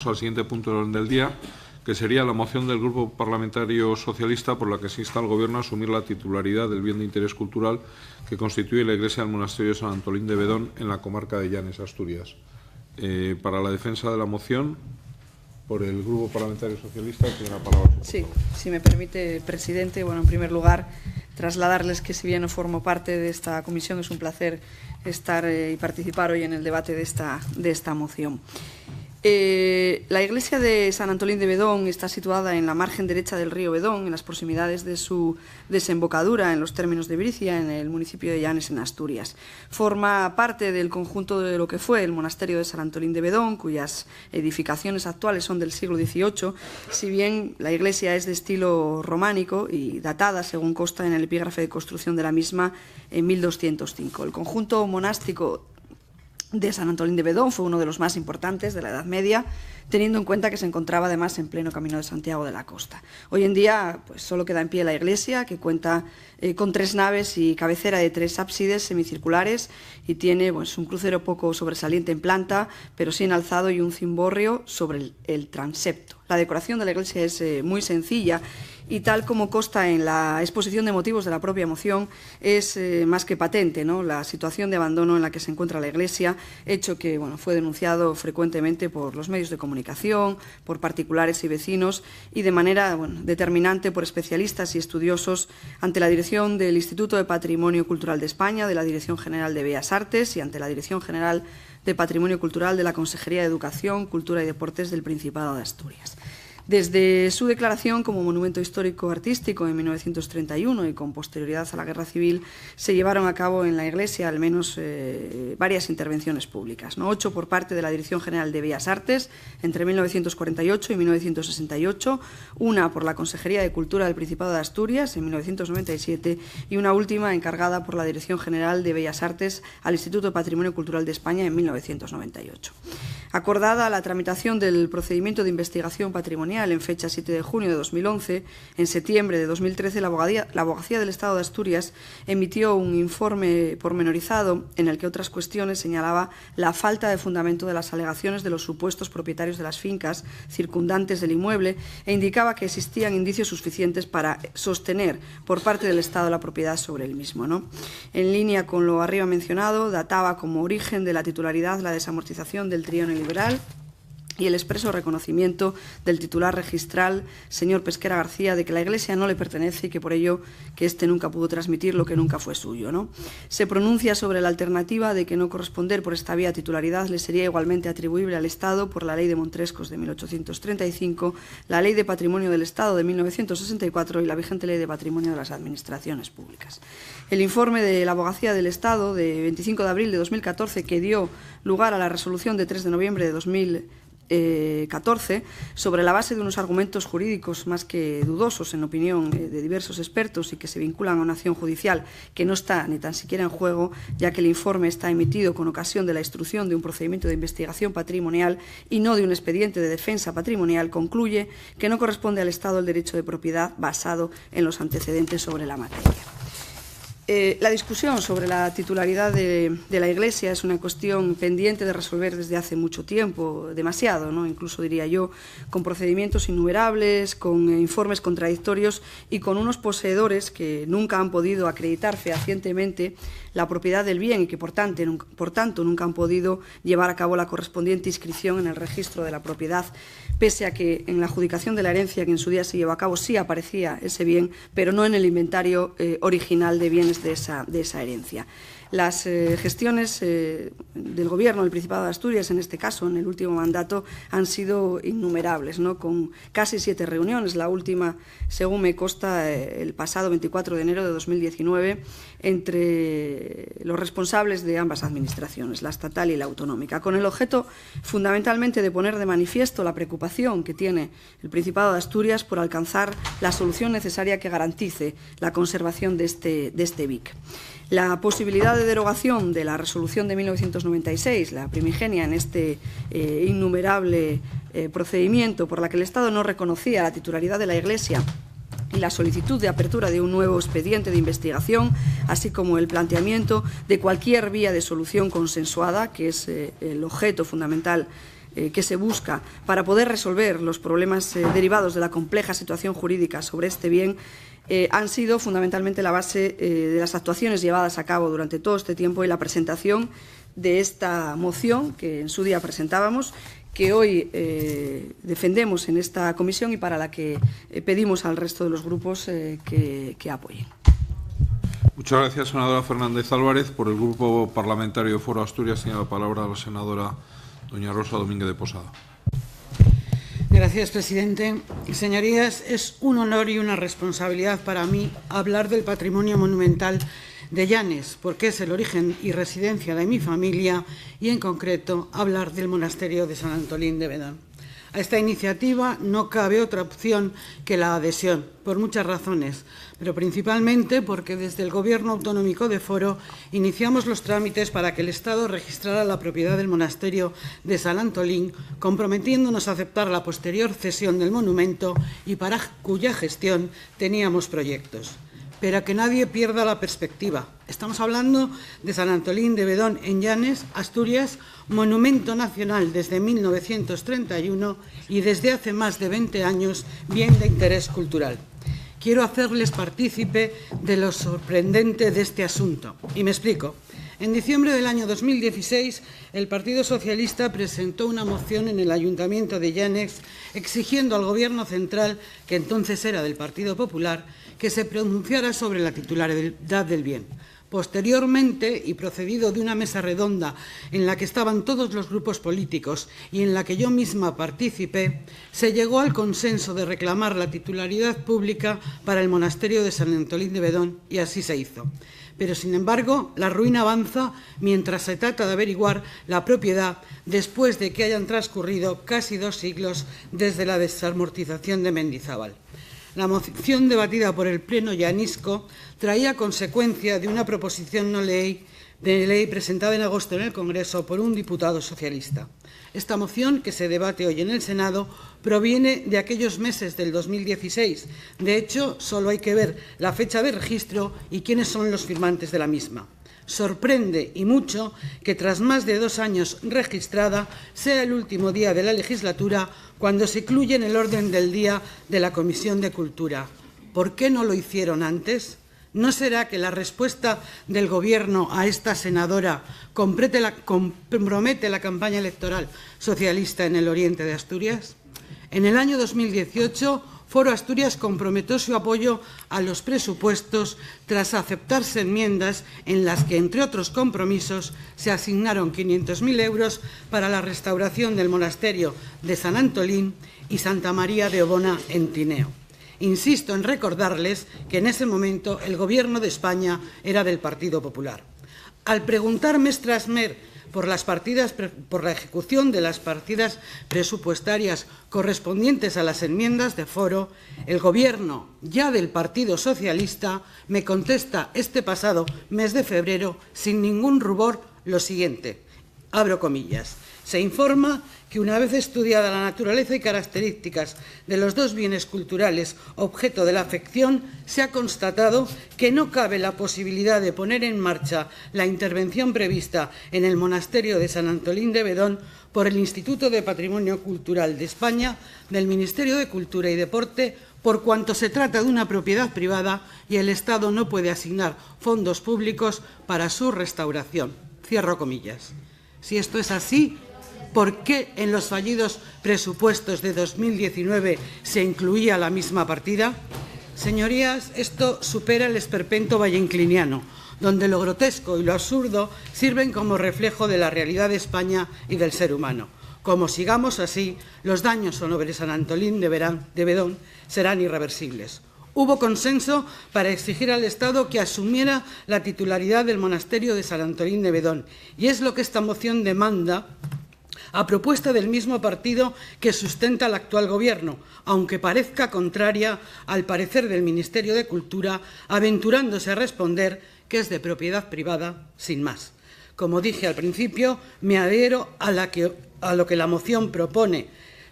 Al siguiente punto del orden del día, que sería la moción del Grupo Parlamentario Socialista por la que se insta al Gobierno a asumir la titularidad del bien de interés cultural que constituye la iglesia del Monasterio de San Antolín de Bedón en la comarca de Llanes, Asturias. Para la defensa de la moción, por el Grupo Parlamentario Socialista, tiene la palabra. Sí, si me permite, presidente. Bueno, en primer lugar, trasladarles que si bien no formo parte de esta comisión, es un placer estar y participar hoy en el debate de esta moción. La iglesia de San Antolín de Bedón está situada en la margen derecha del río Bedón, en las proximidades de su desembocadura en los términos de Bricia, en el municipio de Llanes, en Asturias. Forma parte del conjunto de lo que fue el monasterio de San Antolín de Bedón, cuyas edificaciones actuales son del siglo XVIII, si bien la iglesia es de estilo románico y datada, según consta en el epígrafe de construcción de la misma, en 1205. El conjunto monástico de San Antolín de Bedón fue uno de los más importantes de la Edad Media, teniendo en cuenta que se encontraba además en pleno camino de Santiago de la Costa. Hoy en día pues solo queda en pie la iglesia, que cuenta con 3 naves y cabecera de 3 ábsides semicirculares y tiene pues un crucero poco sobresaliente en planta, pero sin alzado, y un cimborrio sobre el transepto. La decoración de la iglesia es muy sencilla y, tal como consta en la exposición de motivos de la propia moción, es más que patente, ¿no?, la situación de abandono en la que se encuentra la iglesia, hecho que fue denunciado frecuentemente por los medios de comunicación, por particulares y vecinos, y de manera determinante por especialistas y estudiosos ante la dirección del Instituto de Patrimonio Cultural de España, de la Dirección General de Bellas Artes y ante la Dirección General de Patrimonio Cultural de la Consejería de Educación, Cultura y Deportes del Principado de Asturias. Desde su declaración como monumento histórico artístico en 1931 y con posterioridad a la Guerra Civil, se llevaron a cabo en la iglesia al menos varias intervenciones públicas, 8 por parte de la Dirección General de Bellas Artes entre 1948 y 1968, una por la Consejería de Cultura del Principado de Asturias en 1997 y una última encargada por la Dirección General de Bellas Artes al Instituto de Patrimonio Cultural de España en 1998. Acordada la tramitación del procedimiento de investigación patrimonial en fecha 7 de junio de 2011, en septiembre de 2013 la Abogacía del Estado de Asturias emitió un informe pormenorizado en el que otras cuestiones señalaba la falta de fundamento de las alegaciones de los supuestos propietarios de las fincas circundantes del inmueble e indicaba que existían indicios suficientes para sostener por parte del Estado la propiedad sobre el mismo, En línea con lo arriba mencionado, databa como origen de la titularidad la desamortización del trienio liberal y el expreso reconocimiento del titular registral, señor Pesquera García, de que la iglesia no le pertenece y que por ello que éste nunca pudo transmitir lo que nunca fue suyo, Se pronuncia sobre la alternativa de que no corresponder por esta vía titularidad le sería igualmente atribuible al Estado por la Ley de Montrescos de 1835, la Ley de Patrimonio del Estado de 1964 y la vigente Ley de Patrimonio de las Administraciones Públicas. El informe de la Abogacía del Estado de 25 de abril de 2014, que dio lugar a la resolución de 3 de noviembre de 2014, sobre la base de unos argumentos jurídicos más que dudosos en opinión de diversos expertos y que se vinculan a una acción judicial que no está ni tan siquiera en juego, ya que el informe está emitido con ocasión de la instrucción de un procedimiento de investigación patrimonial y no de un expediente de defensa patrimonial, concluye que no corresponde al Estado el derecho de propiedad basado en los antecedentes sobre la materia. La discusión sobre la titularidad de la Iglesia es una cuestión pendiente de resolver desde hace mucho tiempo, demasiado, incluso diría yo, con procedimientos innumerables, con informes contradictorios y con unos poseedores que nunca han podido acreditar fehacientemente la propiedad del bien y que, por tanto, nunca han podido llevar a cabo la correspondiente inscripción en el registro de la propiedad, pese a que en la adjudicación de la herencia que en su día se llevó a cabo sí aparecía ese bien, pero no en el inventario original de bienes de esa herencia. Las gestiones del Gobierno del Principado de Asturias, en este caso, en el último mandato, han sido innumerables, con casi 7 reuniones, la última, según me consta, el pasado 24 de enero de 2019, entre los responsables de ambas administraciones, la estatal y la autonómica, con el objeto fundamentalmente de poner de manifiesto la preocupación que tiene el Principado de Asturias por alcanzar la solución necesaria que garantice la conservación de este BIC. La posibilidad de derogación de la resolución de 1996, la primigenia en este innumerable procedimiento por la que el Estado no reconocía la titularidad de la Iglesia y la solicitud de apertura de un nuevo expediente de investigación, así como el planteamiento de cualquier vía de solución consensuada, que es el objeto fundamental que se busca para poder resolver los problemas derivados de la compleja situación jurídica sobre este bien han sido fundamentalmente la base de las actuaciones llevadas a cabo durante todo este tiempo y la presentación de esta moción que en su día presentábamos, que hoy defendemos en esta comisión y para la que pedimos al resto de los grupos que apoyen. Muchas gracias, senadora Fernández Álvarez. Por el Grupo Parlamentario de Foro Asturias tiene la palabra la senadora doña Rosa Domínguez de Posada. Gracias, presidente. Señorías, es un honor y una responsabilidad para mí hablar del patrimonio monumental de Llanes, porque es el origen y residencia de mi familia, y en concreto hablar del monasterio de San Antolín de Bedón. A esta iniciativa no cabe otra opción que la adhesión, por muchas razones, pero principalmente porque desde el Gobierno autonómico de Foro iniciamos los trámites para que el Estado registrara la propiedad del monasterio de San Antolín, comprometiéndonos a aceptar la posterior cesión del monumento y para cuya gestión teníamos proyectos. Pero que nadie pierda la perspectiva. Estamos hablando de San Antolín de Bedón en Llanes, Asturias, monumento nacional desde 1931 y desde hace más de 20 años bien de interés cultural. Quiero hacerles partícipe de lo sorprendente de este asunto. Y me explico. En diciembre del año 2016, el Partido Socialista presentó una moción en el Ayuntamiento de Llanes exigiendo al Gobierno central, que entonces era del Partido Popular, que se pronunciara sobre la titularidad del bien. Posteriormente, y procedido de una mesa redonda en la que estaban todos los grupos políticos y en la que yo misma participé, se llegó al consenso de reclamar la titularidad pública para el monasterio de San Antolín de Bedón, y así se hizo. Pero, sin embargo, la ruina avanza mientras se trata de averiguar la propiedad después de que hayan transcurrido casi 2 siglos desde la desamortización de Mendizábal. La moción debatida por el Pleno llanisco traía consecuencia de una proposición de ley presentada en agosto en el Congreso por un diputado socialista. Esta moción, que se debate hoy en el Senado, proviene de aquellos meses del 2016. De hecho, solo hay que ver la fecha de registro y quiénes son los firmantes de la misma. Sorprende y mucho que tras más de 2 años registrada sea el último día de la legislatura cuando se incluye en el orden del día de la Comisión de Cultura. ¿Por qué no lo hicieron antes? ¿No será que la respuesta del Gobierno a esta senadora compromete la campaña electoral socialista en el oriente de Asturias? En el año 2018, Foro Asturias comprometió su apoyo a los presupuestos tras aceptarse enmiendas en las que, entre otros compromisos, se asignaron 500.000 euros para la restauración del monasterio de San Antolín y Santa María de Obona en Tineo. Insisto en recordarles que en ese momento el Gobierno de España era del Partido Popular. Al preguntar mes tras mes por la ejecución de las partidas presupuestarias correspondientes a las enmiendas de Foro, el Gobierno, ya del Partido Socialista, me contesta este pasado mes de febrero, sin ningún rubor, lo siguiente, abro comillas: se informa que una vez estudiada la naturaleza y características de los 2 bienes culturales objeto de la afección, se ha constatado que no cabe la posibilidad de poner en marcha la intervención prevista en el monasterio de San Antolín de Bedón por el Instituto de Patrimonio Cultural de España, del Ministerio de Cultura y Deporte, por cuanto se trata de una propiedad privada y el Estado no puede asignar fondos públicos para su restauración. Cierro comillas. Si esto es así, ¿por qué en los fallidos presupuestos de 2019 se incluía la misma partida? Señorías, esto supera el esperpento valleincliniano, donde lo grotesco y lo absurdo sirven como reflejo de la realidad de España y del ser humano. Como sigamos así, los daños sobre San Antolín de Bedón serán irreversibles. Hubo consenso para exigir al Estado que asumiera la titularidad del monasterio de San Antolín de Bedón, y es lo que esta moción demanda a propuesta del mismo partido que sustenta al actual Gobierno, aunque parezca contraria al parecer del Ministerio de Cultura, aventurándose a responder que es de propiedad privada sin más. Como dije al principio, me adhiero a lo que la moción propone,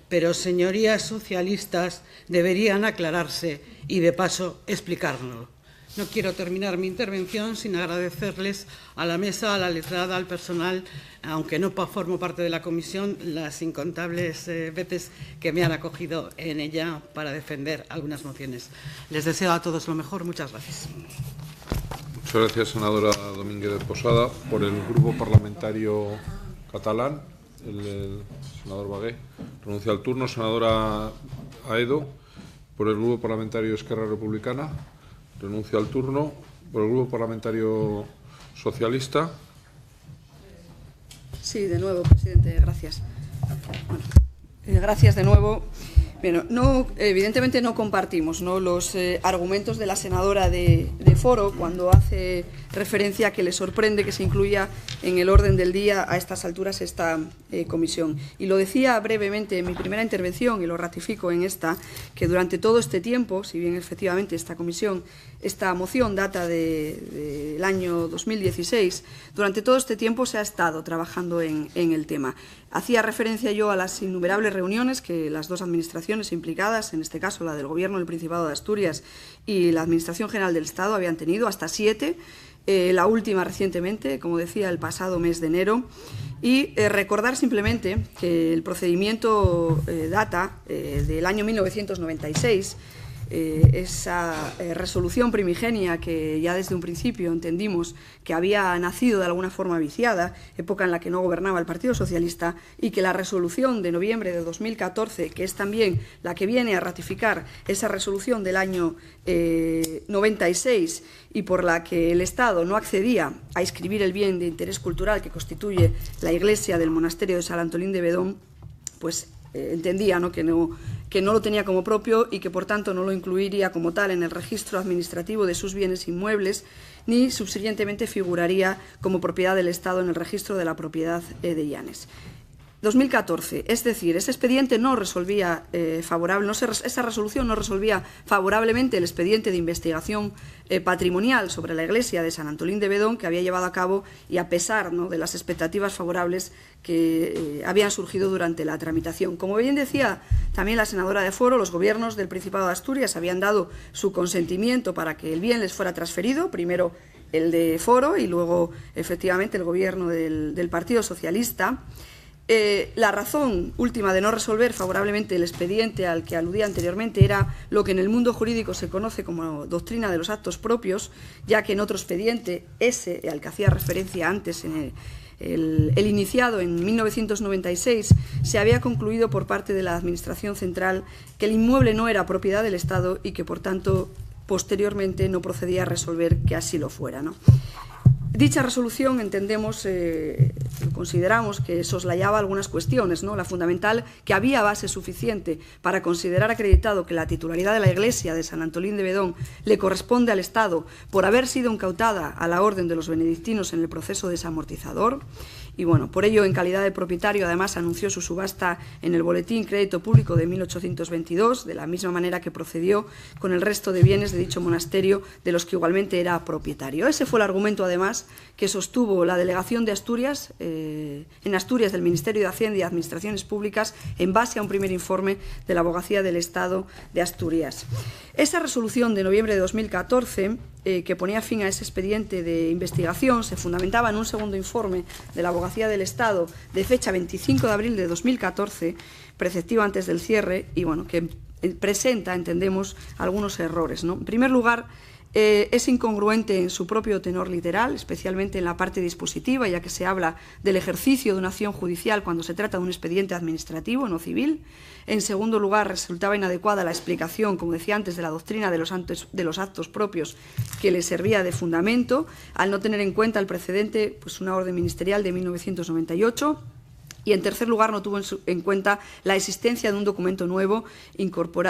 pero, señorías socialistas, deberían aclararse y, de paso, explicárnoslo. No quiero terminar mi intervención sin agradecerles a la mesa, a la letrada, al personal, aunque no formo parte de la comisión, las incontables veces que me han acogido en ella para defender algunas mociones. Les deseo a todos lo mejor. Muchas gracias. Muchas gracias, senadora Domínguez de Posada. Por el Grupo Parlamentario Catalán, el senador Bagué renuncia al turno. Senadora Aedo, por el Grupo Parlamentario Esquerra Republicana, renuncia al turno. Por el Grupo Parlamentario Socialista. Sí, de nuevo, presidente, gracias. Bueno, gracias de nuevo. Bueno, evidentemente no compartimos, ¿no?, los argumentos de la senadora de Foro cuando hace referencia a que le sorprende que se incluya en el orden del día a estas alturas esta comisión. Y lo decía brevemente en mi primera intervención y lo ratifico en esta, que durante todo este tiempo, si bien efectivamente esta moción data del año 2016, durante todo este tiempo se ha estado trabajando en el tema. Hacía referencia yo a las innumerables reuniones que las dos administraciones implicadas, en este caso la del Gobierno del Principado de Asturias y la Administración General del Estado, habían tenido, hasta 7, la última recientemente, como decía, el pasado mes de enero. Y recordar simplemente que el procedimiento data del año 1996, esa resolución primigenia que ya desde un principio entendimos que había nacido de alguna forma viciada, época en la que no gobernaba el Partido Socialista, y que la resolución de noviembre de 2014, que es también la que viene a ratificar esa resolución del año 96 y por la que el Estado no accedía a inscribir el bien de interés cultural que constituye la iglesia del monasterio de Sant Antolín de Bedón, pues entendía, ¿no?, que no lo tenía como propio y que por tanto no lo incluiría como tal en el registro administrativo de sus bienes inmuebles, ni subsiguientemente figuraría como propiedad del Estado en el registro de la propiedad de Llanes. 2014, es decir, ese expediente no resolvía esa resolución no resolvía favorablemente el expediente de investigación patrimonial sobre la iglesia de Sant Antolín de Bedón que había llevado a cabo, y a pesar, ¿no?, de las expectativas favorables que habían surgido durante la tramitación. Como bien decía también la senadora de Foro, los gobiernos del Principado de Asturias habían dado su consentimiento para que el bien les fuera transferido, primero el de Foro y luego efectivamente el gobierno del Partido Socialista. La razón última de no resolver favorablemente el expediente al que aludía anteriormente era lo que en el mundo jurídico se conoce como doctrina de los actos propios, ya que en otro expediente, ese al que hacía referencia antes, en el iniciado en 1996, se había concluido por parte de la Administración Central que el inmueble no era propiedad del Estado y que, por tanto, posteriormente no procedía a resolver que así lo fuera, ¿no? Dicha resolución consideramos que soslayaba algunas cuestiones, ¿no? La fundamental, que había base suficiente para considerar acreditado que la titularidad de la iglesia de Sant Antolín de Bedón le corresponde al Estado por haber sido incautada a la orden de los benedictinos en el proceso desamortizador. Y bueno, por ello, en calidad de propietario, además anunció su subasta en el Boletín Crédito Público de 1822, de la misma manera que procedió con el resto de bienes de dicho monasterio, de los que igualmente era propietario. Ese fue el argumento, además, que sostuvo la delegación de Asturias, en Asturias, del Ministerio de Hacienda y Administraciones Públicas, en base a un primer informe de la Abogacía del Estado de Asturias. Esa resolución de noviembre de 2014, que ponía fin a ese expediente de investigación, se fundamentaba en un segundo informe de la Abogacía del Estado de fecha 25 de abril de 2014, preceptivo antes del cierre, y bueno, que presenta, entendemos, algunos errores, ¿no? En primer lugar, es incongruente en su propio tenor literal, especialmente en la parte dispositiva, ya que se habla del ejercicio de una acción judicial cuando se trata de un expediente administrativo, no civil. En segundo lugar, resultaba inadecuada la explicación, como decía antes, de la doctrina de los actos propios que le servía de fundamento, al no tener en cuenta el precedente, pues una orden ministerial de 1998. Y, en tercer lugar, no tuvo en cuenta la existencia de un documento nuevo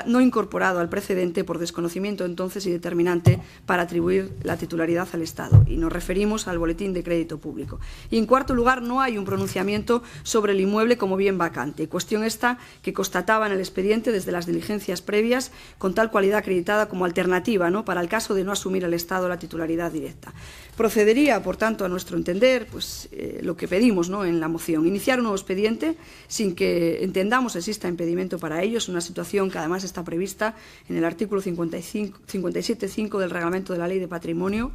no incorporado al precedente por desconocimiento entonces y determinante para atribuir la titularidad al Estado. Y nos referimos al Boletín de Crédito Público. Y, en cuarto lugar, no hay un pronunciamiento sobre el inmueble como bien vacante, cuestión esta que constataba en el expediente desde las diligencias previas, con tal cualidad acreditada como alternativa, ¿no?, para el caso de no asumir el Estado la titularidad directa. Procedería, por tanto, a nuestro entender, pues lo que pedimos, ¿no?, en la moción, iniciar un nuevo expediente sin que entendamos exista impedimento para ello. Es una situación que además está prevista en el artículo 57.5 del Reglamento de la Ley de Patrimonio.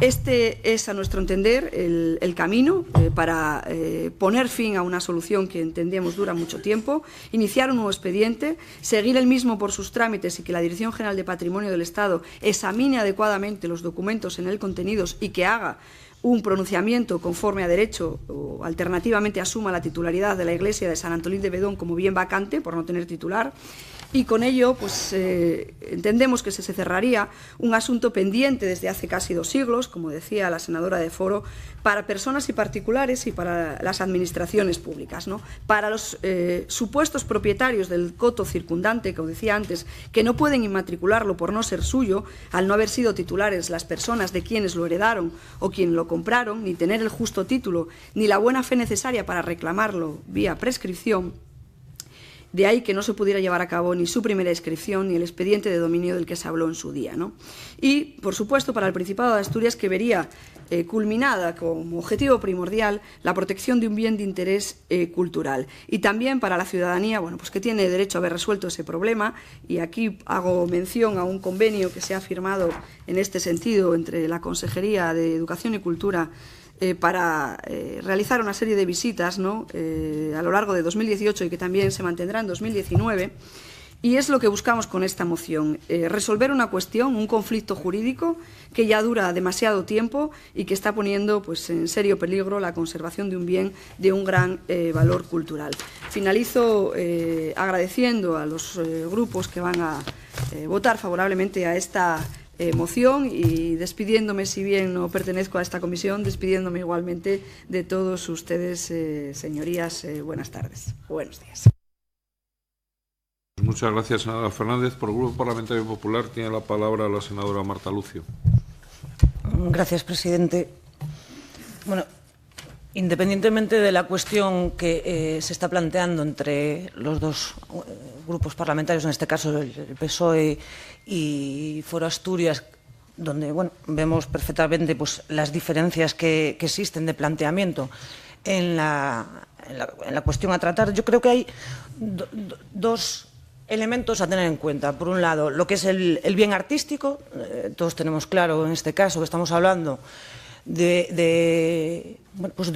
Este es, a nuestro entender, el camino para poner fin a una solución que entendemos dura mucho tiempo, iniciar un nuevo expediente, seguir el mismo por sus trámites y que la Dirección General de Patrimonio del Estado examine adecuadamente los documentos en él contenidos y que haga un pronunciamiento conforme a derecho o alternativamente asuma la titularidad de la Iglesia de San Antolín de Bedón como bien vacante por no tener titular. Y con ello pues, entendemos que se cerraría un asunto pendiente desde hace casi 2 siglos, como decía la senadora de Foro, para personas y particulares y para las administraciones públicas, ¿no? Para los supuestos propietarios del coto circundante, como decía antes, que no pueden inmatricularlo por no ser suyo, al no haber sido titulares las personas de quienes lo heredaron o quien lo compraron, ni tener el justo título, ni la buena fe necesaria para reclamarlo vía prescripción. De ahí que no se pudiera llevar a cabo ni su primera inscripción ni el expediente de dominio del que se habló en su día, ¿no? Y, por supuesto, para el Principado de Asturias, que vería culminada como objetivo primordial la protección de un bien de interés cultural. Y también para la ciudadanía, bueno, pues que tiene derecho a haber resuelto ese problema, y aquí hago mención a un convenio que se ha firmado en este sentido entre la Consejería de Educación y Cultura para realizar una serie de visitas, ¿no? A lo largo de 2018 y que también se mantendrá en 2019, y es lo que buscamos con esta moción, resolver una cuestión, un conflicto jurídico que ya dura demasiado tiempo y que está poniendo pues, en serio peligro la conservación de un bien de un gran valor cultural. Finalizo agradeciendo a los grupos que van a votar favorablemente a esta moción y despidiéndome, si bien no pertenezco a esta comisión, despidiéndome igualmente de todos ustedes, señorías. Buenas tardes, buenos días. Muchas gracias, senadora Fernández. Por el Grupo Parlamentario Popular tiene la palabra la senadora Marta Lucio. Gracias, presidente. Bueno, independientemente de la cuestión que se está planteando entre los dos grupos parlamentarios, en este caso el PSOE y Foro Asturias, donde bueno, vemos perfectamente pues, las diferencias que existen de planteamiento en la cuestión a tratar, yo creo que hay dos elementos a tener en cuenta. Por un lado, lo que es el bien artístico. Todos tenemos claro en este caso que estamos hablando de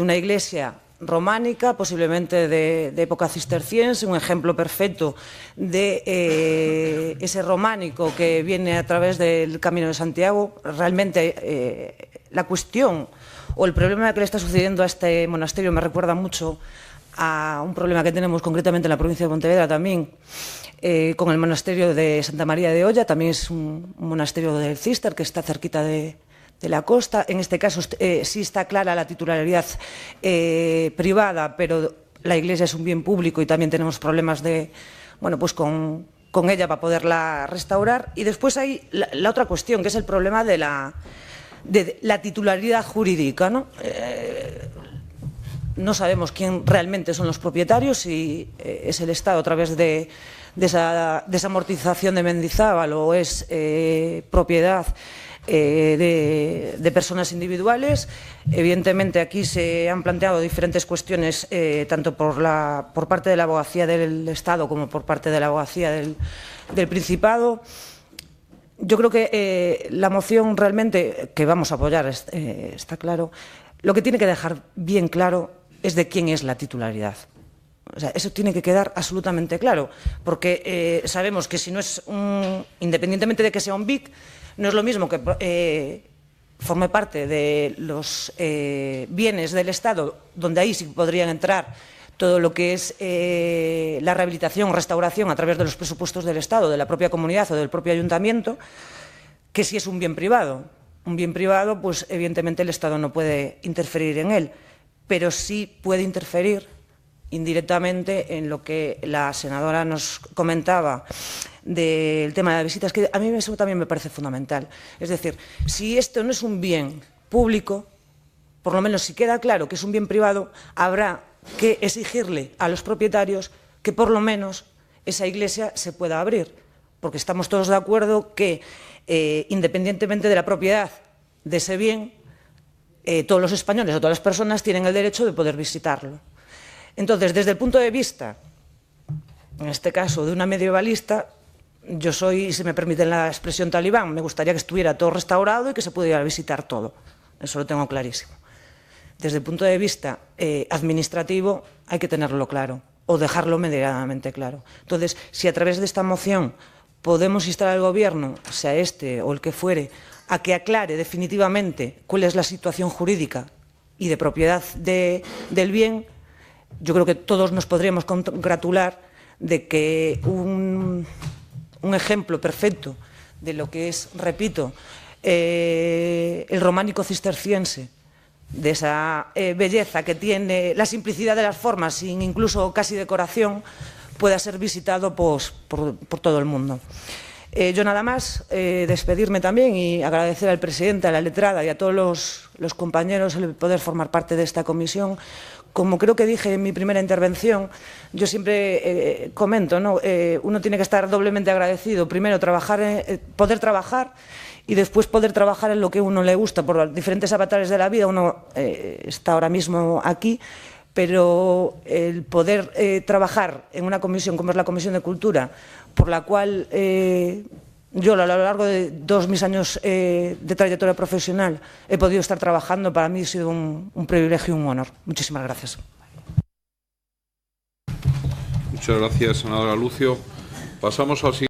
una iglesia románica, posiblemente de época cisterciense, un ejemplo perfecto de ese románico que viene a través del Camino de Santiago. Realmente la cuestión o el problema que le está sucediendo a este monasterio me recuerda mucho a un problema que tenemos concretamente en la provincia de Pontevedra también, con el monasterio de Santa María de Olla. También es un monasterio del Cister que está cerquita de la costa. En este caso sí está clara la titularidad privada, pero la iglesia es un bien público y también tenemos problemas con ella para poderla restaurar. Y después hay la otra cuestión, que es el problema de la titularidad jurídica, ¿no? No sabemos quién realmente son los propietarios, si es el Estado a través de esa desamortización de Mendizábal o es propiedad de personas individuales. Evidentemente aquí se han planteado diferentes cuestiones, tanto por parte de la abogacía del Estado como por parte de la abogacía del Principado. Yo creo que la moción realmente, que vamos a apoyar, está claro, lo que tiene que dejar bien claro es de quién es la titularidad. O sea, eso tiene que quedar absolutamente claro, porque sabemos que si no es independientemente de que sea un BIC, no es lo mismo que forme parte de los bienes del Estado, donde ahí sí podrían entrar todo lo que es la rehabilitación, restauración a través de los presupuestos del Estado, de la propia comunidad o del propio ayuntamiento, que si es un bien privado. Un bien privado, pues evidentemente el Estado no puede interferir en él, pero sí puede interferir indirectamente en lo que la senadora nos comentaba del tema de las visitas, que a mí eso también me parece fundamental. Es decir, si esto no es un bien público, por lo menos si queda claro que es un bien privado, habrá que exigirle a los propietarios que por lo menos esa iglesia se pueda abrir, porque estamos todos de acuerdo que independientemente de la propiedad de ese bien, todos los españoles o todas las personas tienen el derecho de poder visitarlo. Entonces, desde el punto de vista, en este caso, de una medievalista, yo soy, si me permiten la expresión talibán, me gustaría que estuviera todo restaurado y que se pudiera visitar todo. Eso lo tengo clarísimo. Desde el punto de vista administrativo hay que tenerlo claro o dejarlo medianamente claro. Entonces, si a través de esta moción podemos instar al Gobierno, sea este o el que fuere, a que aclare definitivamente cuál es la situación jurídica y de propiedad del bien, yo creo que todos nos podríamos congratular de que un ejemplo perfecto de lo que es, repito, el románico cisterciense, de esa belleza que tiene, la simplicidad de las formas, sin incluso casi decoración, pueda ser visitado por todo el mundo. Yo nada más, despedirme también y agradecer al presidente, a la letrada y a todos los compañeros el poder formar parte de esta comisión. Como creo que dije en mi primera intervención, yo siempre comento, ¿no? Uno tiene que estar doblemente agradecido. Primero, poder trabajar y después poder trabajar en lo que a uno le gusta. Por los diferentes avatares de la vida, uno está ahora mismo aquí, pero el poder trabajar en una comisión como es la Comisión de Cultura, por la cual yo a lo largo de todos mis años de trayectoria profesional he podido estar trabajando, para mí ha sido un privilegio y un honor. Muchísimas gracias. Muchas gracias, senadora Lucio. Pasamos al siguiente.